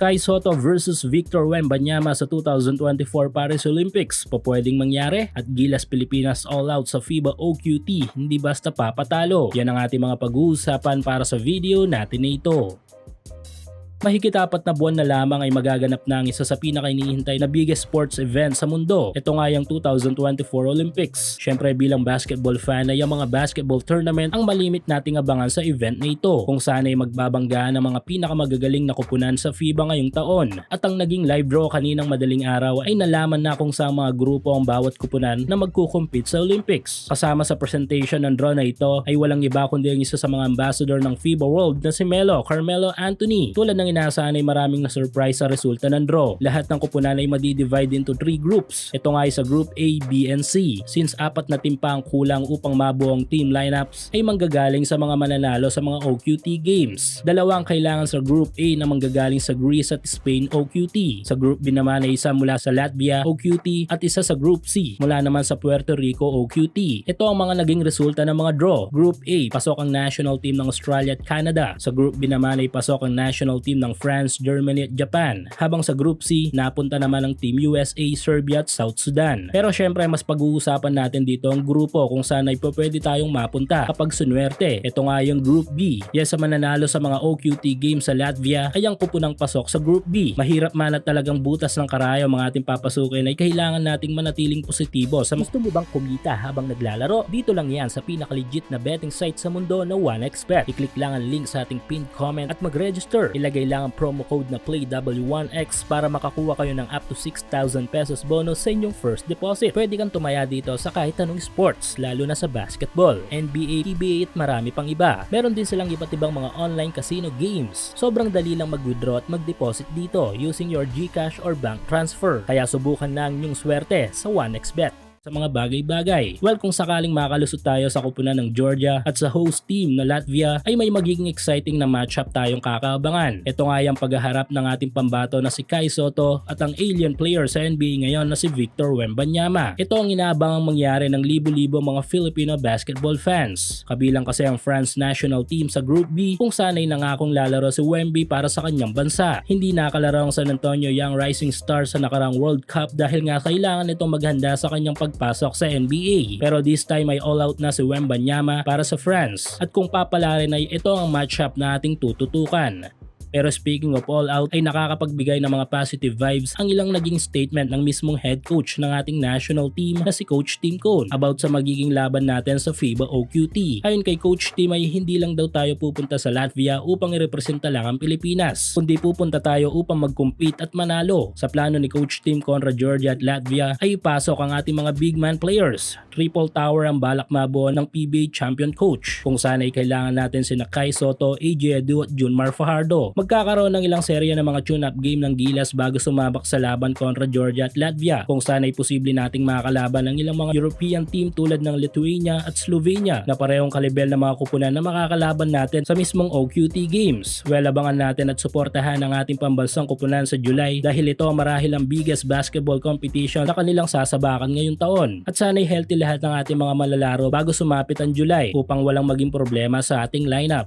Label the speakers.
Speaker 1: Kai Sotto versus Victor Wembanyama sa 2024 Paris Olympics. Pwedeng mangyari at Gilas Pilipinas all out sa FIBA OQT, hindi basta papatalo. Yan ang ating mga pag-uusapan para sa video natin na ito. Mahigit 4 na buwan na lamang ay magaganap na ang isa sa pinaka-inihintay na biggest sports event sa mundo. Ito nga yung 2024 Olympics. Syempre bilang basketball fan ay yung mga basketball tournament ang malimit nating abangan sa event na ito, kung saan ay magbabanggaan ang mga pinakamagagaling na kupunan sa FIBA ngayong taon. At ang naging live draw kaninang madaling araw ay nalaman na kung saan mga grupo ang bawat kupunan na magkukumpit sa Olympics. Kasama sa presentation ng draw na ito ay walang iba kundi ang isa sa mga ambassador ng FIBA World na si Carmelo Anthony. Tulad ng inaasahan ay maraming na surprise sa resulta ng draw. Lahat ng kupunan ay madi-divide into 3 groups. Ito nga ay sa Group A, B, and C. Since 4 na team pa ang kulang upang mabuo ang team lineups ay manggagaling sa mga mananalo sa mga OQT games. 2 ang kailangan sa Group A na manggagaling sa Greece at Spain OQT. Sa Group B naman ay isa mula sa Latvia OQT at isa sa Group C mula naman sa Puerto Rico OQT. Ito ang mga naging resulta ng mga draw. Group A, pasok ang national team ng Australia at Canada. Sa Group B naman ay pasok ang national team ng France, Germany at Japan. Habang sa Group C, napunta naman ang Team USA, Serbia at South Sudan. Pero syempre mas pag-uusapan natin dito ang grupo kung saan ay pwede tayong mapunta kapag sunwerte. Ito nga yung Group B. Yes, sa mananalo sa mga OQT games sa Latvia ay ang kupunang pasok sa Group B. Mahirap man at talagang butas ng karayo mga ating papasukin ay kailangan nating manatiling positibo. Sa gusto mo bang kumita habang naglalaro? Dito lang yan sa pinaka-legit na betting site sa mundo na 1xBet. I-click lang ang link sa ating pinned comment at mag-register. Ilagay lang ang promo code na PLAYW1X para makakuha kayo ng up to 6,000 pesos bonus sa inyong first deposit. Pwede kang tumaya dito sa kahit anong sports, lalo na sa basketball, NBA, PBA at marami pang iba. Meron din silang iba't ibang mga online casino games. Sobrang dali lang mag-withdraw at mag-deposit dito using your GCash or bank transfer. Kaya subukan na ang inyong swerte sa 1xBet. Sa mga bagay-bagay. Well, kung sakaling makalusot tayo sa kupunan ng Georgia at sa host team na Latvia ay may magiging exciting na matchup tayong kakaabangan. Ito nga yung paghaharap ng ating pambato na si Kai Sotto at ang alien player sa NBA ngayon na si Victor Wembanyama. Ito ang inaabangang mangyari ng libo-libo mga Filipino basketball fans. Kabilang kasi ang France national team sa Group B kung saan ay nangakong lalaro si Wemby para sa kanyang bansa. Hindi nakalaro ang San Antonio Young Rising Stars sa nakarang World Cup dahil nga kailangan itong maghanda sa kanyang pagpasok sa NBA. Pero this time ay all out na si Wembanyama para sa France. At kung papalarin ay ito ang matchup na ating tututukan. Pero speaking of all out ay nakakapagbigay ng mga positive vibes ang ilang naging statement ng mismong head coach ng ating national team na si Coach Tim Cone about sa magiging laban natin sa FIBA OQT. Ayon kay Coach Tim ay hindi lang daw tayo pupunta sa Latvia upang irepresenta lang ang Pilipinas, kundi pupunta tayo upang mag-compete at manalo. Sa plano ni Coach Tim kontra Georgia at Latvia ay ipasok ang ating mga big man players. Triple tower ang balak mabuo ng PBA champion coach, kung saan ay kailangan natin sina Kai Sotto, AJ Edu at Junmar Fajardo. Magkakaroon ng ilang serya ng mga tune-up game ng Gilas bago sumabak sa laban kontra Georgia at Latvia, kung saan ay posible nating makakalaban ng ilang mga European team tulad ng Lithuania at Slovenia na parehong kalibel na mga kupunan na makakalaban natin sa mismong OQT games. Well, abangan natin at suportahan ang ating pambansang kupunan sa July dahil ito marahil ang biggest basketball competition na kanilang sasabakan ngayong taon. At sana'y healthy lahat ng ating mga malalaro bago sumapit ang July upang walang maging problema sa ating lineup.